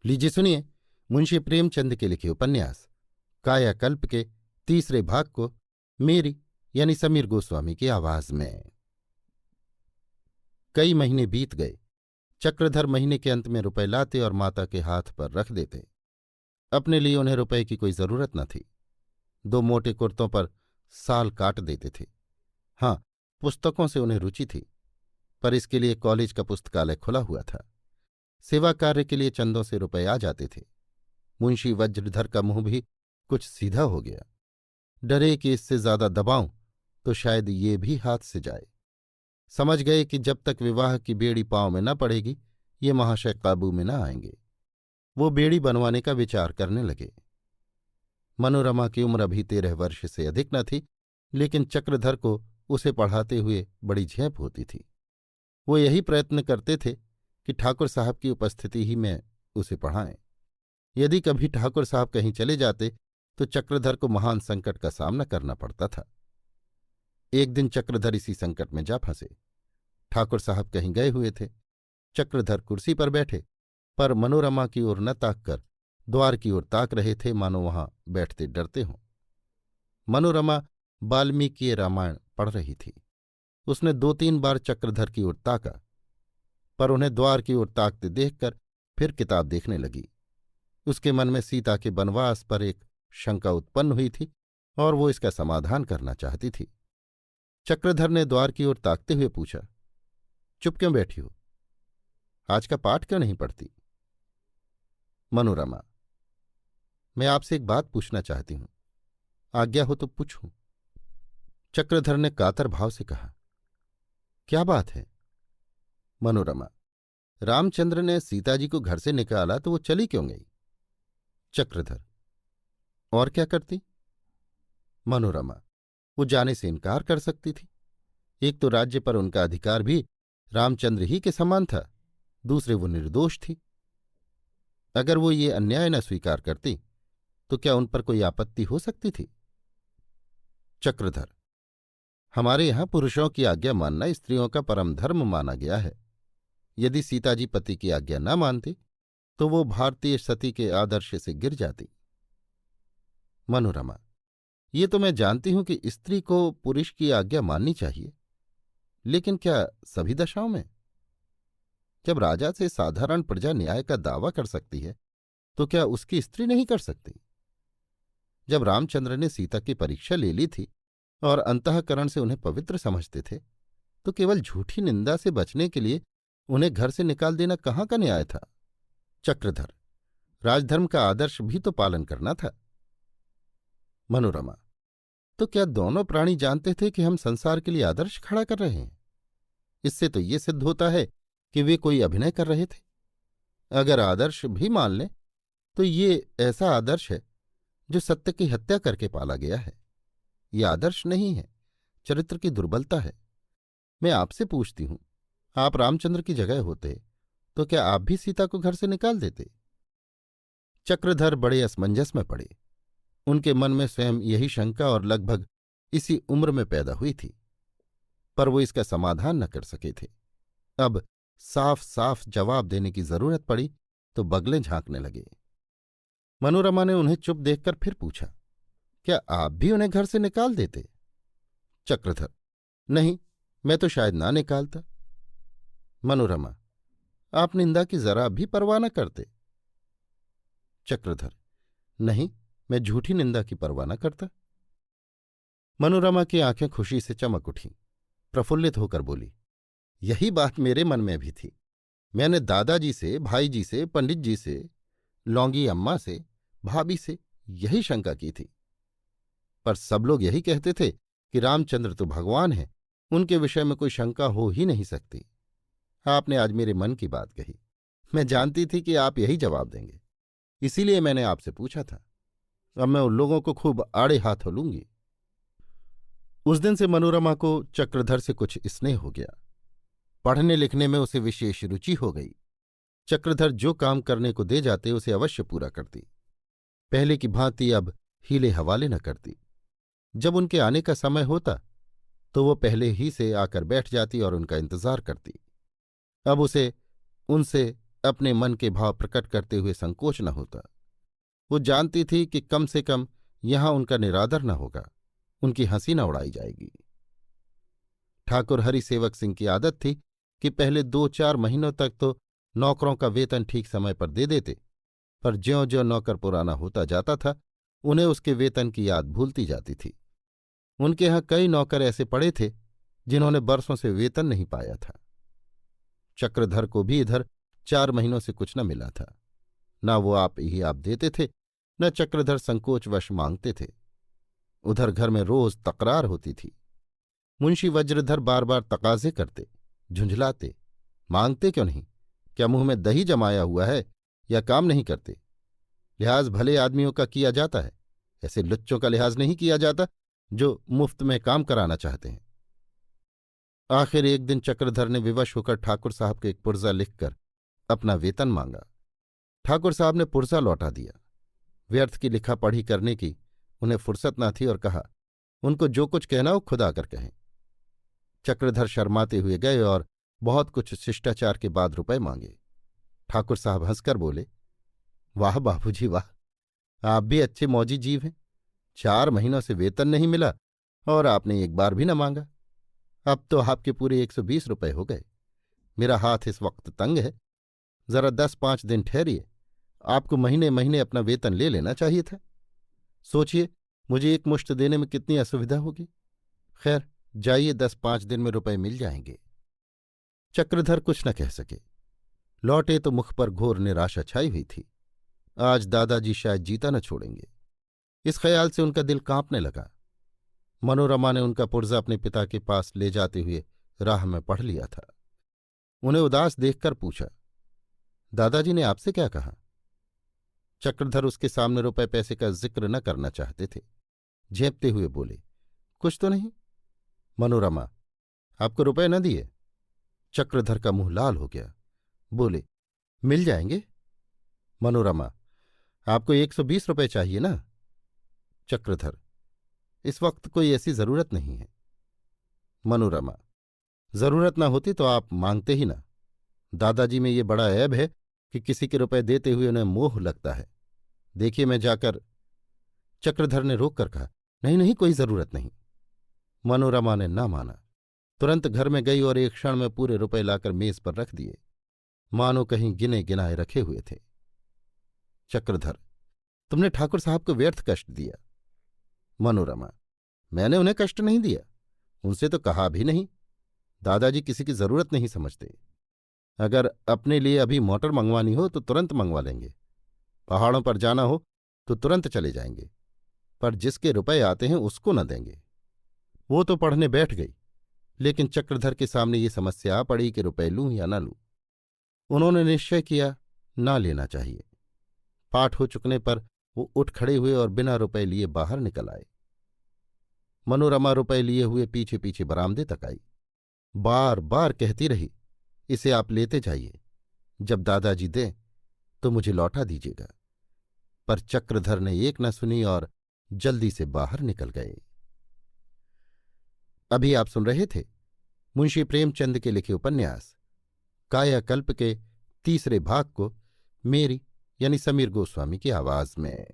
लीजिए सुनिए मुंशी प्रेमचंद के लिखे उपन्यास कायाकल्प के तीसरे भाग को मेरी यानी समीर गोस्वामी की आवाज में। कई महीने बीत गए। चक्रधर महीने के अंत में रुपए लाते और माता के हाथ पर रख देते। अपने लिए उन्हें रुपए की कोई जरूरत न थी। 2 मोटे कुर्तों पर साल काट देते थे। हाँ, पुस्तकों से उन्हें रुचि थी, पर इसके लिए कॉलेज का पुस्तकालय खुला हुआ था। सेवा कार्य के लिए चंदों से रुपए आ जाते थे। मुंशी वज्रधर का मुंह भी कुछ सीधा हो गया। डरे कि इससे ज्यादा दबाऊं तो शायद ये भी हाथ से जाए। समझ गए कि जब तक विवाह की बेड़ी पांव में न पड़ेगी ये महाशय काबू में न आएंगे। वो बेड़ी बनवाने का विचार करने लगे। मनोरमा की उम्र अभी 13 वर्ष से अधिक न थी, लेकिन चक्रधर को उसे पढ़ाते हुए बड़ी झेप होती थी। वो यही प्रयत्न करते थे कि ठाकुर साहब की उपस्थिति ही में उसे पढ़ाएं। यदि कभी ठाकुर साहब कहीं चले जाते तो चक्रधर को महान संकट का सामना करना पड़ता था। एक दिन चक्रधर इसी संकट में जा फंसे। ठाकुर साहब कहीं गए हुए थे। चक्रधर कुर्सी पर बैठे, पर मनोरमा की ओर न ताककर द्वार की ओर ताक रहे थे, मानो वहां बैठते डरते हों। मनोरमा वाल्मीकि रामायण पढ़ रही थी। उसने 2-3 बार चक्रधर की ओर ताका, पर उन्हें द्वार की ओर ताकते देखकर फिर किताब देखने लगी। उसके मन में सीता के वनवास पर एक शंका उत्पन्न हुई थी और वो इसका समाधान करना चाहती थी। चक्रधर ने द्वार की ओर ताकते हुए पूछा, चुप क्यों बैठी हो? आज का पाठ क्यों नहीं पढ़ती? मनोरमा, मैं आपसे एक बात पूछना चाहती हूं, आज्ञा हो तो पूछूं। चक्रधर ने कातर भाव से कहा, क्या बात है? मनोरमा, रामचंद्र ने सीता जी को घर से निकाला तो वो चली क्यों गई? चक्रधर, और क्या करती? मनोरमा, वो जाने से इनकार कर सकती थी। एक तो राज्य पर उनका अधिकार भी रामचंद्र ही के समान था, दूसरे वो निर्दोष थी। अगर वो ये अन्याय न स्वीकार करती तो क्या उन पर कोई आपत्ति हो सकती थी? चक्रधर, हमारे यहां पुरुषों की आज्ञा मानना स्त्रियों का परम धर्म माना गया है। यदि सीताजी पति की आज्ञा न मानती तो वो भारतीय सती के आदर्श से गिर जाती। मनोरमा, ये तो मैं जानती हूं कि स्त्री को पुरुष की आज्ञा माननी चाहिए, लेकिन क्या सभी दशाओं में? जब राजा से साधारण प्रजा न्याय का दावा कर सकती है तो क्या उसकी स्त्री नहीं कर सकती? जब रामचंद्र ने सीता की परीक्षा ले ली थी और अंतःकरण से उन्हें पवित्र समझते थे तो केवल झूठी निंदा से बचने के लिए उन्हें घर से निकाल देना कहाँ का न्याय था? चक्रधर, राजधर्म का आदर्श भी तो पालन करना था। मनोरमा, तो क्या दोनों प्राणी जानते थे कि हम संसार के लिए आदर्श खड़ा कर रहे हैं? इससे तो ये सिद्ध होता है कि वे कोई अभिनय कर रहे थे। अगर आदर्श भी मान लें तो ये ऐसा आदर्श है जो सत्य की हत्या करके पाला गया है। ये आदर्श नहीं है, चरित्र की दुर्बलता है। मैं आपसे पूछती हूं, आप रामचंद्र की जगह होते तो क्या आप भी सीता को घर से निकाल देते? चक्रधर बड़े असमंजस में पड़े। उनके मन में स्वयं यही शंका और लगभग इसी उम्र में पैदा हुई थी, पर वो इसका समाधान न कर सके थे। अब साफ साफ जवाब देने की जरूरत पड़ी तो बगलें झांकने लगे। मनोरमा ने उन्हें चुप देखकर फिर पूछा, क्या आप भी उन्हें घर से निकाल देते? चक्रधर, नहीं, मैं तो शायद ना निकालता। मनोरमा, आप निंदा की जरा भी परवाह न करते? चक्रधर, नहीं, मैं झूठी निंदा की परवाह न करता। मनोरमा की आंखें खुशी से चमक उठीं। प्रफुल्लित होकर बोली, यही बात मेरे मन में भी थी। मैंने दादाजी से, भाई जी से, पंडित जी से, लौंगी अम्मा से, भाभी से यही शंका की थी, पर सब लोग यही कहते थे कि रामचंद्र तो भगवान हैं, उनके विषय में कोई शंका हो ही नहीं सकती। आपने आज मेरे मन की बात कही। मैं जानती थी कि आप यही जवाब देंगे, इसीलिए मैंने आपसे पूछा था। अब मैं उन लोगों को खूब आड़े हाथों लूंगी। उस दिन से मनोरमा को चक्रधर से कुछ स्नेह हो गया। पढ़ने लिखने में उसे विशेष रुचि हो गई। चक्रधर जो काम करने को दे जाते उसे अवश्य पूरा करती। पहले की भांति अब हीले हवाले न करती। जब उनके आने का समय होता तो वो पहले ही से आकर बैठ जाती और उनका इंतजार करती। अब उसे उनसे अपने मन के भाव प्रकट करते हुए संकोच न होता। वो जानती थी कि कम से कम यहां उनका निरादर न होगा, उनकी हंसी न उड़ाई जाएगी। ठाकुर हरिसेवक सिंह की आदत थी कि पहले 2-4 महीनों तक तो नौकरों का वेतन ठीक समय पर दे देते, पर ज्यों-ज्यों नौकर पुराना होता जाता था उन्हें उसके वेतन की याद भूलती जाती थी। उनके यहाँ कई नौकर ऐसे पड़े थे जिन्होंने बरसों से वेतन नहीं पाया था। चक्रधर को भी इधर 4 महीनों से कुछ न मिला था। न वो आप ही आप देते थे, न चक्रधर संकोचवश मांगते थे। उधर घर में रोज तकरार होती थी। मुंशी वज्रधर बार बार तकाजे करते, झुंझलाते, मांगते क्यों नहीं? क्या मुंह में दही जमाया हुआ है या काम नहीं करते? लिहाज भले आदमियों का किया जाता है, ऐसे लुच्चों का लिहाज नहीं किया जाता जो मुफ्त में काम कराना चाहते हैं। आखिर एक दिन चक्रधर ने विवश होकर ठाकुर साहब को एक पुर्जा लिखकर अपना वेतन मांगा। ठाकुर साहब ने पुर्जा लौटा दिया। व्यर्थ की लिखा पढ़ी करने की उन्हें फुर्सत न थी और कहा, उनको जो कुछ कहना हो खुद आकर कहें। चक्रधर शर्माते हुए गए और बहुत कुछ शिष्टाचार के बाद रुपए मांगे। ठाकुर साहब हंसकर बोले, वाह बाबूजी वाह, आप भी अच्छे मौजी जीव हैं। 4 महीनों से वेतन नहीं मिला और आपने एक बार भी न मांगा। अब तो आपके पूरे 120 रुपए हो गए। मेरा हाथ इस वक्त तंग है, जरा 10-5 दिन ठहरिए। आपको महीने महीने अपना वेतन ले लेना चाहिए था। सोचिए, मुझे एक मुश्त देने में कितनी असुविधा होगी। खैर जाइए, 10-5 दिन में रुपए मिल जाएंगे। चक्रधर कुछ न कह सके। लौटे तो मुख पर घोर निराशा छाई हुई थी। आज दादाजी शायद जीता न छोड़ेंगे, इस ख्याल से उनका दिल कांपने लगा। मनोरमा ने उनका पुर्जा अपने पिता के पास ले जाते हुए राह में पढ़ लिया था। उन्हें उदास देखकर पूछा, दादाजी ने आपसे क्या कहा? चक्रधर उसके सामने रुपए पैसे का जिक्र न करना चाहते थे। झेपते हुए बोले, कुछ तो नहीं? मनोरमा, आपको रुपए न दिए? चक्रधर का मुंह लाल हो गया। बोले, मिल जाएंगे। मनोरमा, आपको 120 रुपए चाहिए ना? चक्रधर, इस वक्त कोई ऐसी जरूरत नहीं है। मनोरमा, जरूरत ना होती तो आप मांगते ही ना। दादाजी में ये बड़ा ऐब है कि किसी के रुपए देते हुए उन्हें मोह लगता है। देखिए मैं जाकर। चक्रधर ने रोक कर कहा, नहीं नहीं, कोई जरूरत नहीं। मनोरमा ने ना माना। तुरंत घर में गई और एक क्षण में पूरे रुपए लाकर मेज पर रख दिए, मानो कहीं गिने गिनाए रखे हुए थे। चक्रधर, तुमने ठाकुर साहब को व्यर्थ कष्ट दिया। मनोरमा, मैंने उन्हें कष्ट नहीं दिया, उनसे तो कहा भी नहीं। दादाजी किसी की जरूरत नहीं समझते। अगर अपने लिए अभी मोटर मंगवानी हो तो तुरंत मंगवा लेंगे, पहाड़ों पर जाना हो तो तुरंत चले जाएंगे, पर जिसके रुपए आते हैं उसको न देंगे। वो तो पढ़ने बैठ गई, लेकिन चक्रधर के सामने ये समस्या आ पड़ी कि रुपए लूं या न लूं। उन्होंने निश्चय किया ना लेना चाहिए। पाठ हो चुकने पर वो उठ खड़े हुए और बिना रुपए लिए बाहर निकल आए। मनोरमा रुपए लिए हुए पीछे पीछे बरामदे तक आई। बार बार कहती रही, इसे आप लेते जाइए, जब दादाजी दें तो मुझे लौटा दीजिएगा। पर चक्रधर ने एक न सुनी और जल्दी से बाहर निकल गए। अभी आप सुन रहे थे मुंशी प्रेमचंद के लिखे उपन्यास कायाकल्प के 3रे भाग को मेरी यानी समीर गोस्वामी की आवाज में।